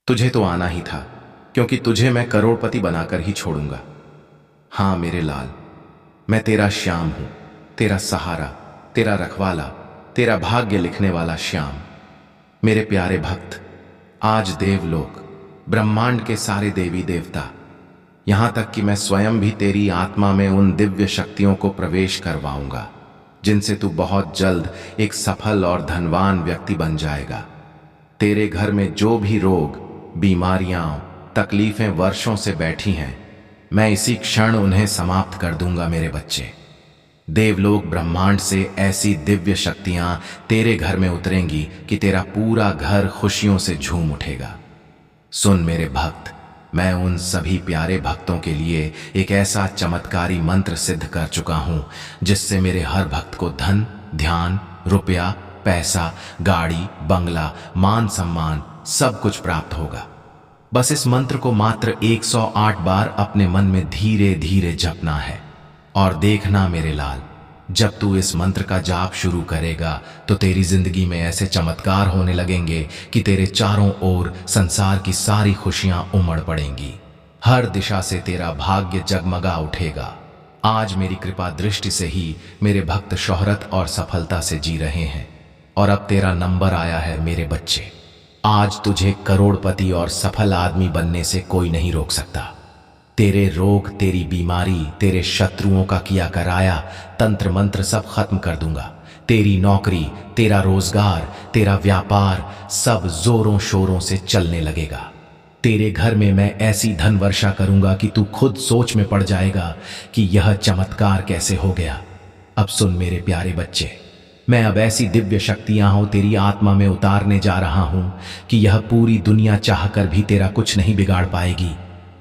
तुझे तो आना ही था, क्योंकि तुझे मैं करोड़पति बनाकर ही छोड़ूंगा। हाँ मेरे लाल, मैं तेरा श्याम हूं, तेरा सहारा, तेरा रखवाला, तेरा भाग्य लिखने वाला श्याम। मेरे प्यारे भक्त, आज देवलोक, ब्रह्मांड के सारे देवी देवता, यहां तक कि मैं स्वयं भी तेरी आत्मा में उन दिव्य शक्तियों को प्रवेश करवाऊंगा जिनसे तू बहुत जल्द एक सफल और धनवान व्यक्ति बन जाएगा। तेरे घर में जो भी रोग, बीमारियां, तकलीफें वर्षों से बैठी हैं, मैं इसी क्षण उन्हें समाप्त कर दूंगा मेरे बच्चे। देवलोक ब्रह्मांड से ऐसी दिव्य शक्तियां तेरे घर में उतरेंगी कि तेरा पूरा घर खुशियों से झूम उठेगा। सुन मेरे भक्त, मैं उन सभी प्यारे भक्तों के लिए एक ऐसा चमत्कारी मंत्र सिद्ध कर चुका हूं जिससे मेरे हर भक्त को धन, ध्यान, रुपया, पैसा, गाड़ी, बंगला, मान सम्मान सब कुछ प्राप्त होगा। बस इस मंत्र को मात्र 108 बार अपने मन में धीरे धीरे जपना है। और देखना मेरे लाल, जब तू इस मंत्र का जाप शुरू करेगा तो तेरी जिंदगी में ऐसे चमत्कार होने लगेंगे कि तेरे चारों ओर संसार की सारी खुशियां उमड़ पड़ेंगी। हर दिशा से तेरा भाग्य जगमगा उठेगा। आज मेरी कृपा दृष्टि से ही मेरे भक्त शोहरत और सफलता से जी रहे हैं। और अब तेरा नंबर आया है मेरे बच्चे। आज तुझे करोड़पति और सफल आदमी बनने से कोई नहीं रोक सकता। तेरे रोग, तेरी बीमारी, तेरे शत्रुओं का किया कराया तंत्र मंत्र सब खत्म कर दूंगा। तेरी नौकरी, तेरा रोजगार, तेरा व्यापार सब जोरों शोरों से चलने लगेगा। तेरे घर में मैं ऐसी धन वर्षा करूंगा कि तू खुद सोच में पड़ जाएगा कि यह चमत्कार कैसे हो गया। अब सुन मेरे प्यारे बच्चे, मैं अब ऐसी दिव्य शक्तियां हो तेरी आत्मा में उतारने जा रहा हूं कि यह पूरी दुनिया चाहकर भी तेरा कुछ नहीं बिगाड़ पाएगी,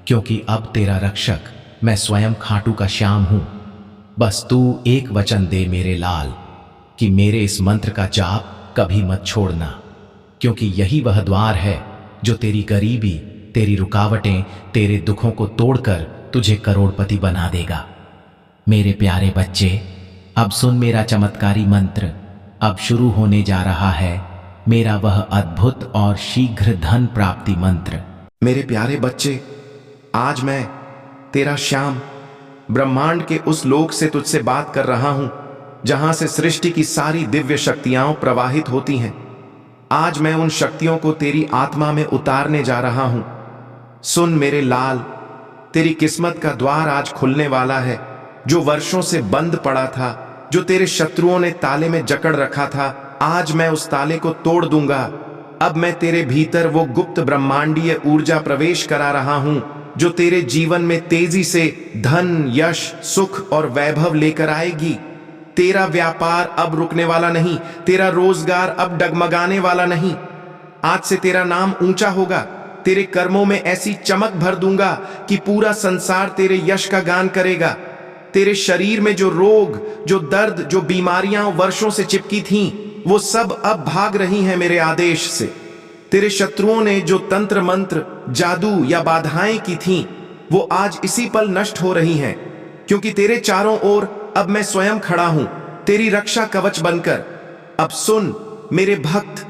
क्योंकि अब तेरा रक्षक मैं स्वयं खाटू का श्याम हूं। बस तू एक वचन दे मेरे लाल कि मेरे इस मंत्र का जाप कभी मत छोड़ना, क्योंकि यही वह द्वार है जो तेरी गरीबी, तेरी रुकावटें, तेरे दुखों को तोड़कर तुझे करोड़पति बना देगा। मेरे प्यारे बच्चे, अब सुन मेरा चमत्कारी मंत्र। अब शुरू होने जा रहा है मेरा वह अद्भुत और शीघ्र धन प्राप्ति मंत्र। मेरे प्यारे बच्चे, आज मैं तेरा श्याम ब्रह्मांड के उस लोक से तुझसे बात कर रहा हूं जहां से सृष्टि की सारी दिव्य शक्तियां प्रवाहित होती हैं। आज मैं उन शक्तियों को तेरी आत्मा में उतारने जा रहा हूं। सुन मेरे लाल, तेरी किस्मत का द्वार आज खुलने वाला है। जो वर्षों से बंद पड़ा था, जो तेरे शत्रुओं ने ताले में जकड़ रखा था, आज मैं उस ताले को तोड़ दूंगा। अब मैं तेरे भीतर वो गुप्त ब्रह्मांडीय ऊर्जा प्रवेश करा रहा हूं जो तेरे जीवन में तेजी से धन, यश, सुख और वैभव लेकर आएगी। तेरा व्यापार अब रुकने वाला नहीं, तेरा रोजगार अब डगमगाने वाला नहीं। आज से तेरा नाम ऊंचा होगा। तेरे कर्मों में ऐसी चमक भर दूंगा कि पूरा संसार तेरे यश का गान करेगा। तेरे शरीर में जो रोग, जो दर्द, जो बीमारियां वर्षों से चिपकी थीं, वो सब अब भाग रही हैं मेरे आदेश से। तेरे शत्रुओं ने जो तंत्र मंत्र, जादू या बाधाएं की थीं, वो आज इसी पल नष्ट हो रही हैं, क्योंकि तेरे चारों ओर अब मैं स्वयं खड़ा हूं, तेरी रक्षा कवच बनकर। अब सुन मेरे भक्त,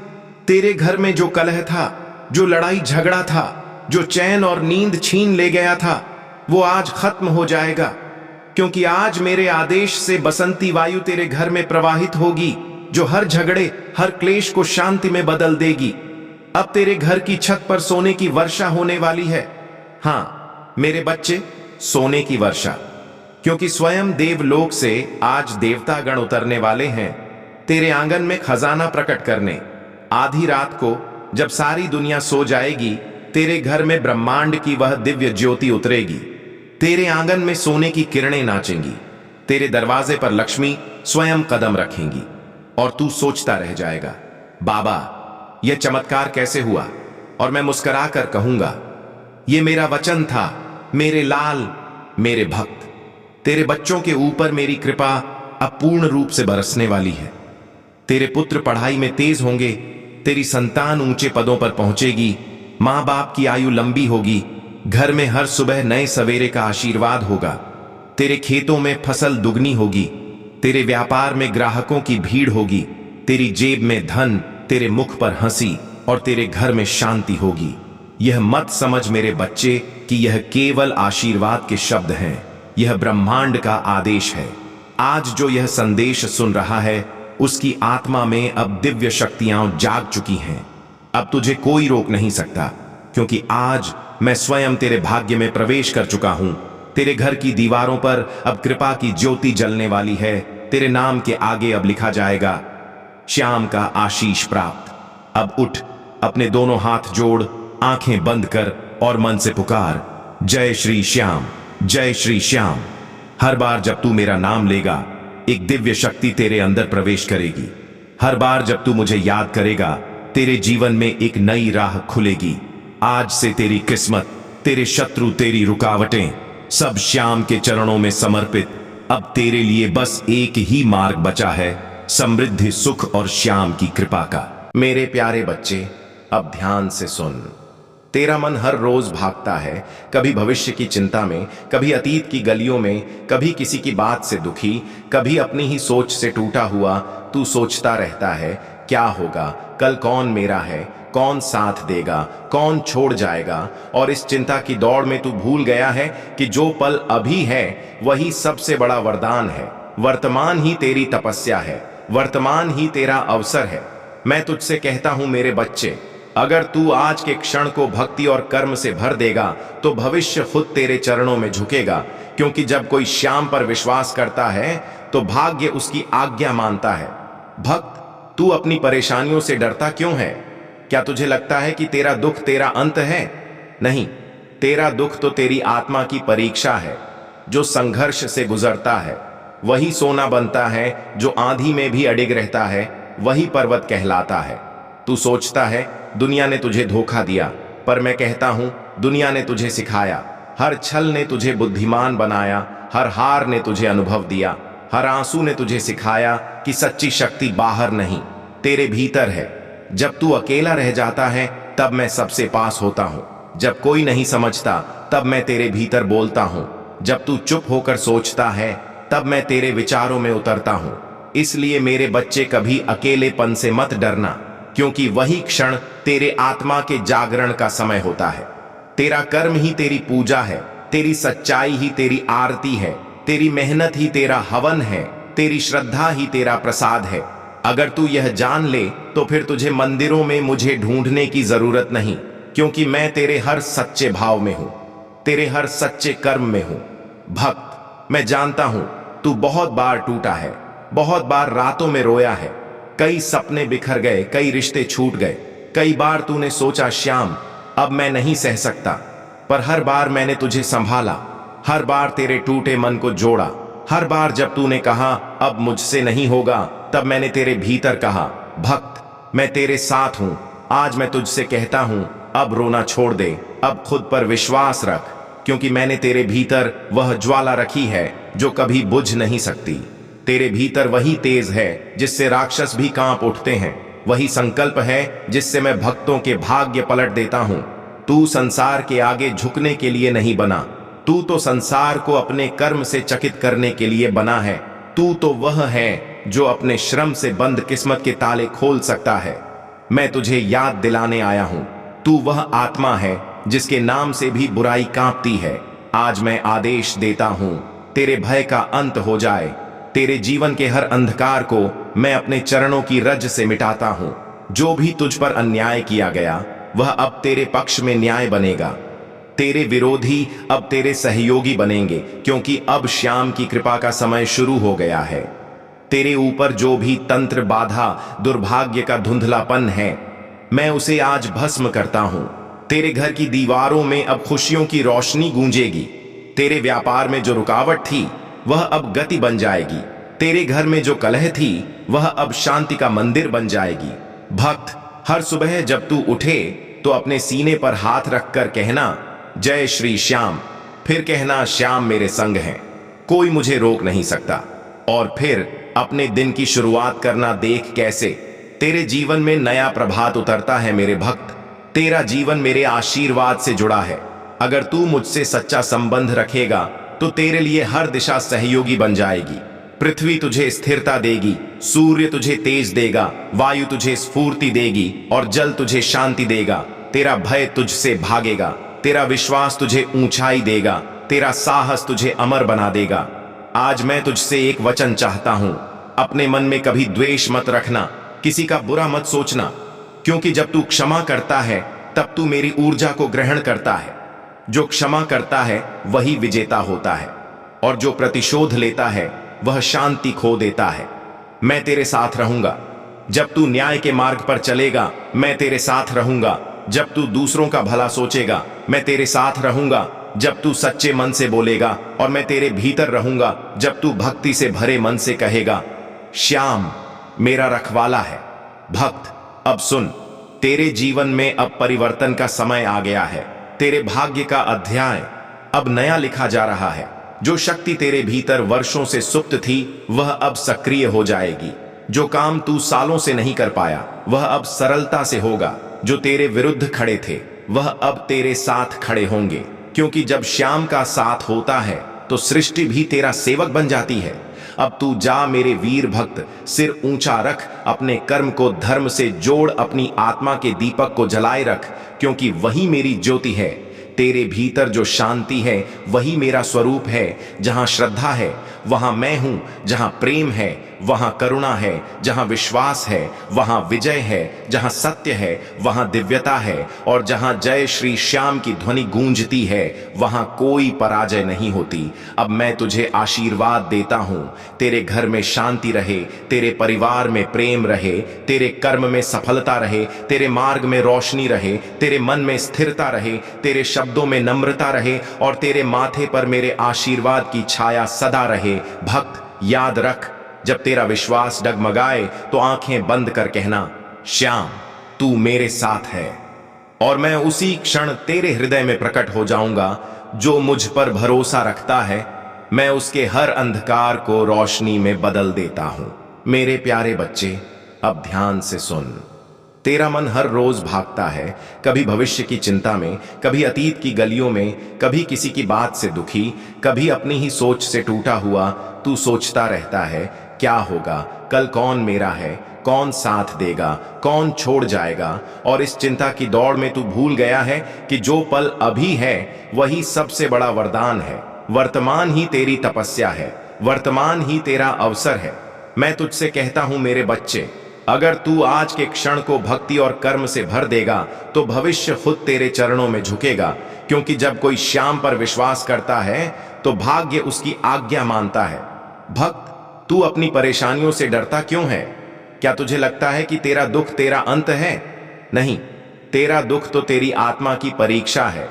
तेरे घर में जो कलह था, जो लड़ाई झगड़ा था, जो चैन और नींद छीन ले गया था, वो आज खत्म हो जाएगा, क्योंकि आज मेरे आदेश से बसंती वायु तेरे घर में प्रवाहित होगी, जो हर झगड़े, हर क्लेश को शांति में बदल देगी। अब तेरे घर की छत पर सोने की वर्षा होने वाली है। हां मेरे बच्चे, सोने की वर्षा, क्योंकि स्वयं देवलोक से आज देवतागण उतरने वाले हैं तेरे आंगन में खजाना प्रकट करने। आधी रात को जब सारी दुनिया सो जाएगी, तेरे घर में ब्रह्मांड की वह दिव्य ज्योति उतरेगी। तेरे आंगन में सोने की किरणें नाचेंगी। तेरे दरवाजे पर लक्ष्मी स्वयं कदम रखेंगी और तू सोचता रह जाएगा, बाबा यह चमत्कार कैसे हुआ? और मैं मुस्कुरा कर कहूंगा, यह मेरा वचन था मेरे लाल, मेरे भक्त। तेरे बच्चों के ऊपर मेरी कृपा अब पूर्ण रूप से बरसने वाली है। तेरे पुत्र पढ़ाई में तेज होंगे, तेरी संतान ऊंचे पदों पर पहुंचेगी, मां बाप की आयु लंबी होगी, घर में हर सुबह नए सवेरे का आशीर्वाद होगा। तेरे खेतों में फसल दुगनी होगी, तेरे व्यापार में ग्राहकों की भीड़ होगी, तेरी जेब में धन, तेरे मुख पर हंसी और तेरे घर में शांति होगी। यह मत समझ मेरे बच्चे कि यह केवल आशीर्वाद के शब्द हैं। यह ब्रह्मांड का आदेश है। आज जो यह संदेश सुन रहा है उसकी आत्मा में अब दिव्य शक्तियां जाग चुकी हैं। अब तुझे कोई रोक नहीं सकता, क्योंकि आज मैं स्वयं तेरे भाग्य में प्रवेश कर चुका हूं। तेरे घर की दीवारों पर अब कृपा की ज्योति जलने वाली है। तेरे नाम के आगे अब लिखा जाएगा, श्याम का आशीष प्राप्त। अब उठ, अपने दोनों हाथ जोड़, आंखें बंद कर और मन से पुकार, जय श्री श्याम, जय श्री श्याम। हर बार जब तू मेरा नाम लेगा, एक दिव्य शक्ति तेरे अंदर प्रवेश करेगी। हर बार जब तू मुझे याद करेगा, तेरे जीवन में एक नई राह खुलेगी। आज से तेरी किस्मत, तेरे शत्रु, तेरी रुकावटें सब श्याम के चरणों में समर्पित। अब तेरे लिए बस एक ही मार्ग बचा है, समृद्धि, सुख और श्याम की कृपा का। मेरे प्यारे बच्चे, अब ध्यान से सुन। तेरा मन हर रोज भागता है, कभी भविष्य की चिंता में, कभी अतीत की गलियों में, कभी किसी की बात से दुखी, कभी अपनी ही सोच से टूटा हुआ। तू सोचता रहता है, क्या होगा, कल कौन मेरा है, कौन साथ देगा, कौन छोड़ जाएगा। और इस चिंता की दौड़ में तू भूल गया है कि जो पल अभी है वही सबसे बड़ा वरदान है। वर्तमान ही तेरी तपस्या है, वर्तमान ही तेरा अवसर है। मैं तुझसे कहता हूं मेरे बच्चे, अगर तू आज के क्षण को भक्ति और कर्म से भर देगा तो भविष्य खुद तेरे चरणों में झुकेगा। क्योंकि जब कोई श्याम पर विश्वास करता है तो भाग्य उसकी आज्ञा मानता है। भक्त, तू अपनी परेशानियों से डरता क्यों है? क्या तुझे लगता है कि तेरा दुख तेरा अंत है? नहीं, तेरा दुख तो तेरी आत्मा की परीक्षा है। जो संघर्ष से गुजरता है वही सोना बनता है, जो आंधी में भी अडिग रहता है वही पर्वत कहलाता है। तू सोचता है दुनिया ने तुझे धोखा दिया, पर मैं कहता हूं दुनिया ने तुझे सिखाया। हर छल ने तुझे बुद्धिमान बनाया, हर हार ने तुझे अनुभव दिया, हर आंसू ने तुझे सिखाया कि सच्ची शक्ति बाहर नहीं, तेरे भीतर है। जब तू अकेला रह जाता है तब मैं सबसे पास होता हूं। जब कोई नहीं समझता तब मैं तेरे भीतर बोलता हूं। जब तू चुप होकर सोचता है तब मैं तेरे विचारों में उतरता हूं। इसलिए मेरे बच्चे, कभी अकेलेपन से मत डरना, क्योंकि वही क्षण तेरे आत्मा के जागरण का समय होता है। तेरा कर्म ही तेरी पूजा है, तेरी सच्चाई ही तेरी आरती है, तेरी मेहनत ही तेरा हवन है, तेरी श्रद्धा ही तेरा प्रसाद है। अगर तू यह जान ले तो फिर तुझे मंदिरों में मुझे ढूंढने की जरूरत नहीं, क्योंकि मैं तेरे हर सच्चे भाव में हूं, तेरे हर सच्चे कर्म में हूं। भक्त, मैं जानता हूं तू बहुत बार टूटा है, बहुत बार रातों में रोया है, कई सपने बिखर गए, कई रिश्ते छूट गए। कई बार तूने सोचा, श्याम अब मैं नहीं सह सकता, पर हर बार मैंने तुझे संभाला, हर बार तेरे टूटे मन को जोड़ा। हर बार जब तूने कहा अब मुझसे नहीं होगा, तब मैंने तेरे भीतर कहा, भक्त मैं तेरे साथ हूं। आज मैं तुझसे कहता हूं, अब रोना छोड़ दे, अब खुद पर विश्वास रख, क्योंकि मैंने तेरे भीतर वह ज्वाला रखी है जो कभी बुझ नहीं सकती। तेरे भीतर वही तेज है जिससे राक्षस भी कांप उठते हैं, वही संकल्प है जिससे मैं भक्तों के भाग्य पलट देता हूं। तू संसार के आगे झुकने के लिए नहीं बना, तू तो संसार को अपने कर्म से चकित करने के लिए बना है। तू तो वह है जो अपने श्रम से बंद किस्मत के ताले खोल सकता है। मैं तुझे याद दिलाने आया हूं, तू वह आत्मा है जिसके नाम से भी बुराई कांपती है। आज मैं आदेश देता हूं, तेरे भय का अंत हो जाए। तेरे जीवन के हर अंधकार को मैं अपने चरणों की रज से मिटाता हूं। जो भी तुझ पर अन्याय किया गया वह अब तेरे पक्ष में न्याय बनेगा। तेरे विरोधी अब तेरे सहयोगी बनेंगे, क्योंकि अब श्याम की कृपा का समय शुरू हो गया है। तेरे ऊपर जो भी तंत्र, बाधा, दुर्भाग्य का धुंधलापन है, मैं उसे आज भस्म करता हूं। तेरे घर की दीवारों में अब खुशियों की रोशनी गूंजेगी। तेरे व्यापार में जो रुकावट थी वह अब गति बन जाएगी। तेरे घर में जो कलह थी वह अब शांति का मंदिर बन जाएगी। भक्त, हर सुबह जब तू उठे तो अपने सीने पर हाथ रखकर कहना, जय श्री श्याम। फिर कहना, श्याम मेरे संग हैं, कोई मुझे रोक नहीं सकता। और फिर अपने दिन की शुरुआत करना, देख कैसे तेरे जीवन में नया प्रभात उतरता है। मेरे भक्त, तेरा जीवन मेरे आशीर्वाद से जुड़ा है। अगर तू मुझसे सच्चा संबंध रखेगा तो तेरे लिए हर दिशा सहयोगी बन जाएगी। पृथ्वी तुझे स्थिरता देगी, सूर्य तुझे तेज देगा, वायु तुझे स्फूर्ति देगी और जल तुझे शांति देगा। तेरा भय तुझसे भागेगा, तेरा विश्वास तुझे ऊंचाई देगा, तेरा साहस तुझे अमर बना देगा। आज मैं तुझसे एक वचन चाहता हूं, अपने मन में कभी द्वेष मत रखना, किसी का बुरा मत सोचना, क्योंकि जब तू क्षमा करता है तब तू मेरी ऊर्जा को ग्रहण करता है। जो क्षमा करता है वही विजेता होता है, और जो प्रतिशोध लेता है वह शांति खो देता है। मैं तेरे साथ रहूंगा। जब तू न्याय के मार्ग पर चलेगा, मैं तेरे साथ रहूंगा। जब तू दूसरों का भला सोचेगा, मैं तेरे साथ रहूंगा। जब तू सच्चे मन से बोलेगा, और मैं तेरे भीतर रहूंगा। जब तू भक्ति से भरे मन से कहेगा, श्याम मेरा रखवाला है। भक्त, अब सुन, तेरे जीवन में अब परिवर्तन का समय आ गया है। तेरे भाग्य का अध्याय अब नया लिखा जा रहा है। जो शक्ति तेरे भीतर वर्षों से सुप्त थी वह अब सक्रिय हो जाएगी। जो काम तू सालों से नहीं कर पाया वह अब सरलता से होगा। जो तेरे विरुद्ध खड़े थे वह अब तेरे साथ खड़े होंगे, क्योंकि जब श्याम का साथ होता है तो सृष्टि भी तेरा सेवक बन जाती है। अब तू जा मेरे वीर भक्त, सिर ऊंचा रख, अपने कर्म को धर्म से जोड़, अपनी आत्मा के दीपक को जलाए रख, क्योंकि वही मेरी ज्योति है। तेरे भीतर जो शांति है वही मेरा स्वरूप है। जहां श्रद्धा है वहां मैं हूं, जहां प्रेम है वहां करुणा है, जहां विश्वास है वहां विजय है, जहां सत्य है वहां दिव्यता है, और जहां जय श्री श्याम की ध्वनि गूंजती है वहां कोई पराजय नहीं होती। अब मैं तुझे आशीर्वाद देता हूं, तेरे घर में शांति रहे, तेरे परिवार में प्रेम रहे, तेरे कर्म में सफलता रहे, तेरे मार्ग में रोशनी रहे, तेरे मन में स्थिरता रहे, तेरे शब्दों में नम्रता रहे, और तेरे माथे पर मेरे आशीर्वाद की छाया सदा रहे। भक्त, याद रख, जब तेरा विश्वास डगमगाए तो आंखें बंद कर कहना, श्याम तू मेरे साथ है, और मैं उसी क्षण तेरे हृदय में प्रकट हो जाऊंगा। जो मुझ पर भरोसा रखता है मैं उसके हर अंधकार को रोशनी में बदल देता हूं। मेरे प्यारे बच्चे, अब ध्यान से सुन। तेरा मन हर रोज भागता है, कभी भविष्य की चिंता में, कभी अतीत की गलियों में, कभी किसी की बात से दुखी, कभी अपनी ही सोच से टूटा हुआ। तू सोचता रहता है, क्या होगा कल, कौन मेरा है, कौन साथ देगा, कौन छोड़ जाएगा। और इस चिंता की दौड़ में तू भूल गया है कि जो पल अभी है वही सबसे बड़ा वरदान है। वर्तमान ही तेरी तपस्या है, वर्तमान ही तेरा अवसर है। मैं तुझसे कहता हूं मेरे बच्चे, अगर तू आज के क्षण को भक्ति और कर्म से भर देगा तो भविष्य खुद तेरे चरणों में झुकेगा। क्योंकि जब कोई श्याम पर विश्वास करता है तो भाग्य उसकी आज्ञा मानता है। भक्त, तू अपनी परेशानियों से डरता क्यों है? क्या तुझे लगता है कि तेरा दुख तेरा अंत है? नहीं, तेरा दुख तो तेरी आत्मा की परीक्षा है।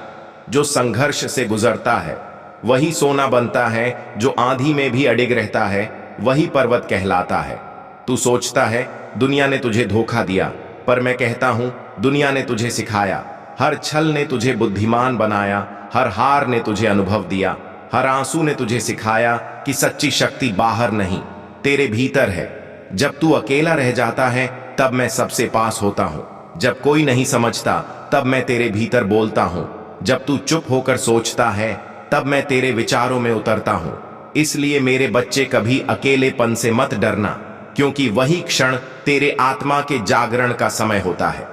जो संघर्ष से गुजरता है वही सोना बनता है, जो आंधी में भी अडिग रहता है वही पर्वत कहलाता है। तू सोचता है दुनिया ने तुझे धोखा दिया, पर मैं कहता हूं दुनिया ने तुझे सिखाया। हर छल ने तुझे बुद्धिमान बनाया, हर हार ने तुझे अनुभव दिया, हर आंसू ने तुझे सिखाया कि सच्ची शक्ति बाहर नहीं तेरे भीतर है। जब तू अकेला रह जाता है तब मैं सबसे पास होता हूं, जब कोई नहीं समझता तब मैं तेरे भीतर बोलता हूं, जब तू चुप होकर सोचता है तब मैं तेरे विचारों में उतरता हूं। इसलिए मेरे बच्चे, कभी अकेलेपन से मत डरना, क्योंकि वही क्षण तेरे आत्मा के जागरण का समय होता है।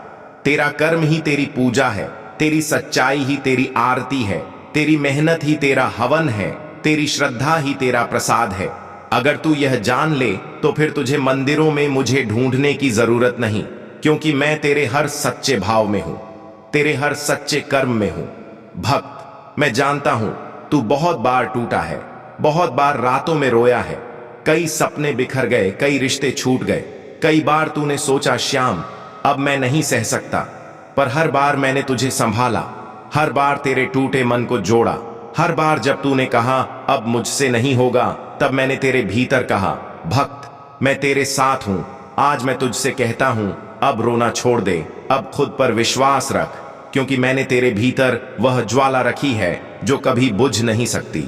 तेरा कर्म ही तेरी पूजा है, तेरी सच्चाई ही तेरी आरती है, तेरी मेहनत ही तेरा हवन है, तेरी श्रद्धा ही तेरा प्रसाद है। अगर तू यह जान ले तो फिर तुझे मंदिरों में मुझे ढूंढने की जरूरत नहीं, क्योंकि मैं तेरे हर सच्चे भाव में हूं, तेरे हर सच्चे कर्म में हूं। भक्त, मैं जानता हूं तू बहुत बार टूटा है, बहुत बार रातों में रोया है, कई सपने बिखर गए, कई रिश्ते छूट गए, कई बार तूने सोचा श्याम अब मैं नहीं सह सकता, पर हर बार मैंने तुझे संभाला, हर बार तेरे टूटे मन को जोड़ा। हर बार जब तूने कहा अब मुझसे नहीं होगा, तब मैंने तेरे भीतर कहा भक्त मैं तेरे साथ हूं। आज मैं तुझसे कहता हूं अब रोना छोड़ दे, अब खुद पर विश्वास रख, क्योंकि मैंने तेरे भीतर वह ज्वाला रखी है जो कभी बुझ नहीं सकती।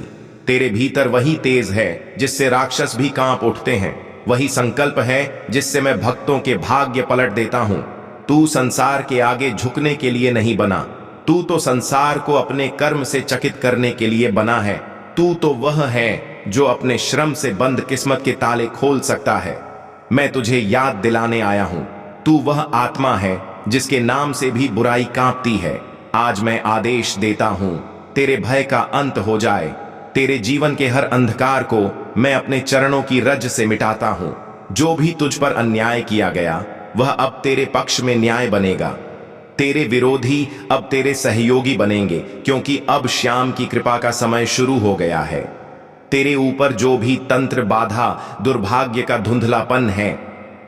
तेरे भीतर वही तेज है जिससे राक्षस भी कांप उठते हैं, वही संकल्प है जिससे मैं भक्तों के भाग्य पलट देता हूं। तू संसार के आगे झुकने के लिए नहीं बना, तू तो संसार को अपने कर्म से चकित करने के लिए बना है। तू तो वह है जो अपने श्रम से बंद किस्मत के ताले खोल सकता है। मैं तुझे याद दिलाने आया हूं, तू वह आत्मा है जिसके नाम से भी बुराई कांपती है, आज मैं आदेश देता हूं, तेरे भय का अंत हो जाए। तेरे जीवन के हर अंधकार को मैं अपने चरणों की रज से मिटाता हूं। जो भी तुझ पर अन्याय किया गया वह अब तेरे पक्ष में न्याय बनेगा। तेरे विरोधी अब तेरे सहयोगी बनेंगे, क्योंकि अब श्याम की कृपा का समय शुरू हो गया है। तेरे ऊपर जो भी तंत्र, बाधा, दुर्भाग्य का धुंधलापन है,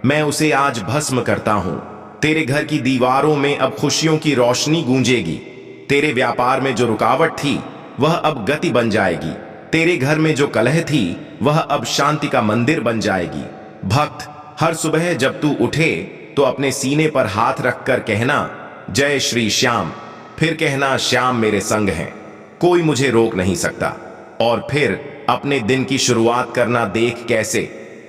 मैं उसे आज भस्म करता हूं। तेरे घर की दीवारों में अब खुशियों की रोशनी गूंजेगी। तेरे व्यापार में जो रुकावट थी वह अब गति बन जाएगी। तेरे घर में जो कलह थी वह अब शांति का मंदिर बन जाएगी। भक्त, हर सुबह जब तू उठे तो अपने सीने पर हाथ रखकर कहना, जय श्री श्याम। फिर कहना, श्याम मेरे संग हैं, कोई मुझे रोक नहीं सकता। और फिर अपने दिन की शुरुआत करना। देख कैसे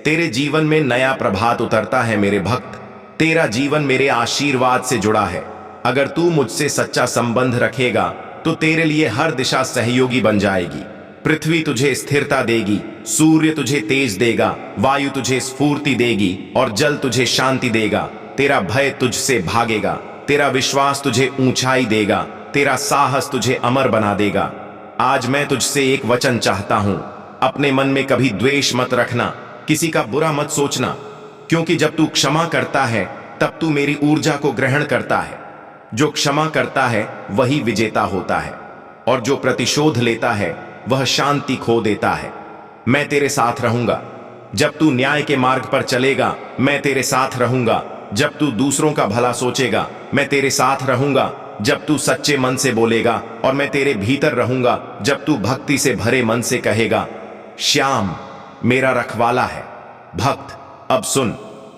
तेरे जीवन में नया प्रभात उतरता है मेरे भक्त। तेरा जीवन मेरे आशीर्वाद से जुड़ा है। अगर तू मुझसे सच्चा संबंध रखेगा तो तेरे लिए हर दिशा सहयोगी बन जाएगी। पृथ्वी तुझे स्थिरता देगी, सूर्य तुझे तेज देगा, वायु तुझे स्फूर्ति देगी और जल तुझे शांति देगा। तेरा भय तुझसे भागेगा, तेरा विश्वास तुझे ऊंचाई देगा, तेरा साहस तुझे अमर बना देगा। आज मैं तुझसे एक वचन चाहता हूं, अपने मन में कभी द्वेष मत रखना, किसी का बुरा मत सोचना, क्योंकि जब तू क्षमा करता है तब तू मेरी ऊर्जा को ग्रहण करता है। जो क्षमा करता है वही विजेता होता है, और जो प्रतिशोध लेता है वह शांति खो देता है। मैं तेरे साथ रहूंगा। जब तू न्याय के मार्ग पर चलेगा मैं तेरे साथ रहूंगा। जब तू दूसरों का भला सोचेगा मैं तेरे साथ रहूंगा। जब तू सच्चे मन से बोलेगा और मैं तेरे भीतर रहूंगा। जब तू भक्ति से भरे मन से कहेगा, श्याम मेरा रखवाला है। भक्त, अब सुन,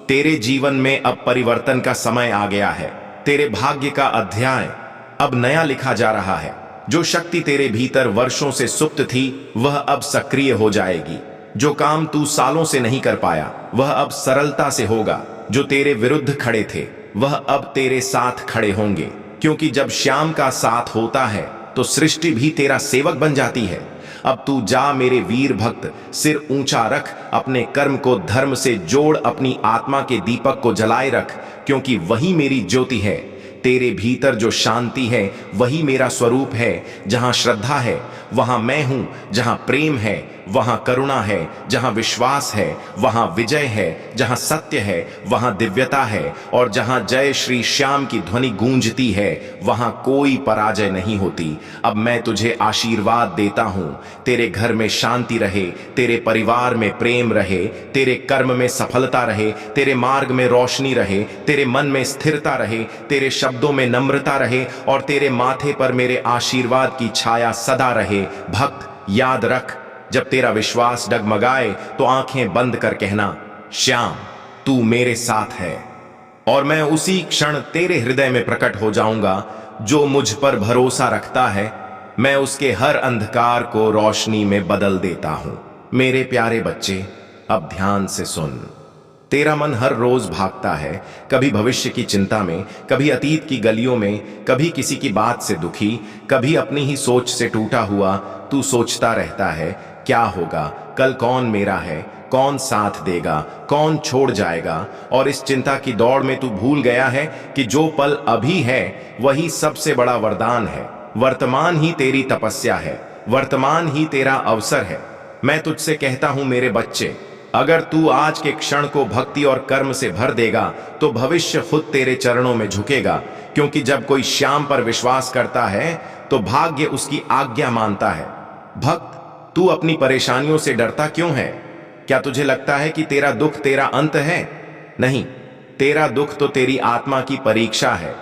तेरे जीवन में अब परिवर्तन का समय आ गया है। तेरे भाग्य का अध्याय अब नया लिखा जा रहा है। जो शक्ति तेरे भीतर वर्षों से सुप्त थी वह अब सक्रिय हो जाएगी। जो काम तू सालों से नहीं कर पाया वह अब सरलता से होगा। जो तेरे विरुद्ध खड़े थे वह अब तेरे साथ खड़े होंगे, क्योंकि जब श्याम का साथ होता है तो सृष्टि भी तेरा सेवक बन जाती है। अब तू जा मेरे वीर भक्त, सिर ऊंचा रख, अपने कर्म को धर्म से जोड़, अपनी आत्मा के दीपक को जलाए रख, क्योंकि वही मेरी ज्योति है। तेरे भीतर जो शांति है वही मेरा स्वरूप है। जहां श्रद्धा है वहां मैं हूं, जहां प्रेम है वहां करुणा है, जहां विश्वास है वहां विजय है, जहां सत्य है वहां दिव्यता है, और जहां जय श्री श्याम की ध्वनि गूंजती है वहां कोई पराजय नहीं होती। अब मैं तुझे आशीर्वाद देता हूं, तेरे घर में शांति रहे, तेरे परिवार में प्रेम रहे, तेरे कर्म में सफलता रहे, तेरे मार्ग में रोशनी रहे, तेरे मन में स्थिरता रहे, तेरे शब्दों में नम्रता रहे, और तेरे माथे पर मेरे आशीर्वाद की छाया सदा रहे। भक्त, याद रख, जब तेरा विश्वास डगमगाए तो आंखें बंद कर कहना, श्याम तू मेरे साथ है, और मैं उसी क्षण तेरे हृदय में प्रकट हो जाऊंगा। जो मुझ पर भरोसा रखता है मैं उसके हर अंधकार को रोशनी में बदल देता हूं। मेरे प्यारे बच्चे, अब ध्यान से सुन। तेरा मन हर रोज भागता है, कभी भविष्य की चिंता में, कभी अतीत की गलियों में, कभी किसी की बात से दुखी, कभी अपनी ही सोच से टूटा हुआ। तू सोचता रहता है, क्या होगा कल, कौन मेरा है, कौन साथ देगा, कौन छोड़ जाएगा। और इस चिंता की दौड़ में तू भूल गया है कि जो पल अभी है वही सबसे बड़ा वरदान है। वर्तमान ही तेरी तपस्या है, वर्तमान ही तेरा अवसर है। मैं तुझसे कहता हूं मेरे बच्चे, अगर तू आज के क्षण को भक्ति और कर्म से भर देगा तो भविष्य खुद तेरे चरणों में झुकेगा। क्योंकि जब कोई श्याम पर विश्वास करता है तो भाग्य उसकी आज्ञा मानता है। भक्त, तू अपनी परेशानियों से डरता क्यों है? क्या तुझे लगता है कि तेरा दुख तेरा अंत है? नहीं, तेरा दुख तो तेरी आत्मा की परीक्षा है।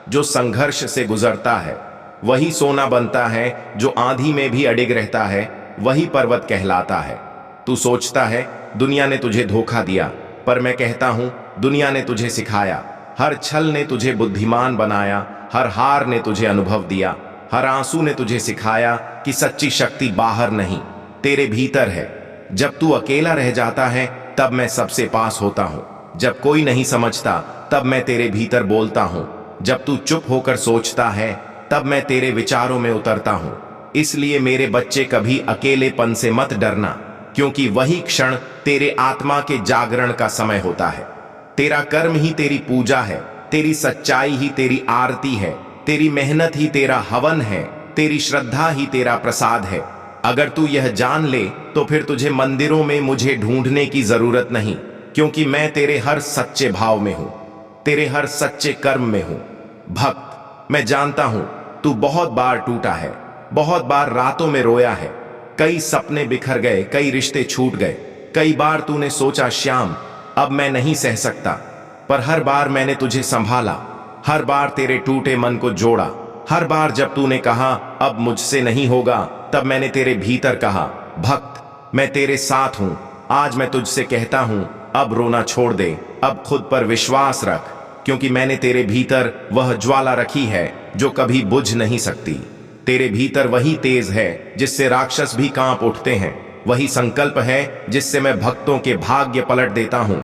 जो संघर्ष से गुजरता है वही सोना बनता है, जो आंधी में भी अडिग रहता है वही पर्वत कहलाता है। तू सोचता है दुनिया ने तुझे धोखा दिया, पर मैं कहता हूं दुनिया ने तुझे सिखाया। हर छल ने तुझे बुद्धिमान बनाया, हर हार ने तुझे अनुभव दिया, हर आंसू ने तुझे सिखाया कि सच्ची शक्ति बाहर नहीं तेरे भीतर है। जब तू अकेला रह जाता है तब मैं सबसे पास होता हूं, जब कोई नहीं समझता तब मैं तेरे भीतर बोलता हूं, जब तू चुप होकर सोचता है तब मैं तेरे विचारों में उतरता हूं। इसलिए मेरे बच्चे, कभी अकेलेपन से मत डरना, क्योंकि वही क्षण तेरे आत्मा के जागरण का समय होता है। तेरा कर्म ही तेरी पूजा है, तेरी सच्चाई ही तेरी आरती है, तेरी मेहनत ही तेरा हवन है, तेरी श्रद्धा ही तेरा प्रसाद है। अगर तू यह जान ले तो फिर तुझे मंदिरों में मुझे ढूंढने की जरूरत नहीं, क्योंकि मैं तेरे हर सच्चे भाव में हूं, तेरे हर सच्चे कर्म में हूं। भक्त, मैं जानता हूं तू बहुत बार टूटा है, बहुत बार रातों में रोया है, कई सपने बिखर गए, कई रिश्ते छूट गए, कई बार तूने सोचा श्याम अब मैं नहीं सह सकता, पर हर बार मैंने तुझे संभाला, हर बार तेरे टूटे मन को जोड़ा। हर बार जब तूने कहा अब मुझसे नहीं होगा, तब मैंने तेरे भीतर कहा भक्त मैं तेरे साथ हूं। आज मैं तुझसे कहता हूं अब रोना छोड़ दे, अब खुद पर विश्वास रख, क्योंकि मैंने तेरे भीतर वह ज्वाला रखी है जो कभी बुझ नहीं सकती। तेरे भीतर वही तेज है जिससे राक्षस भी कांप उठते हैं, वही संकल्प है जिससे मैं भक्तों के भाग्य पलट देता हूं।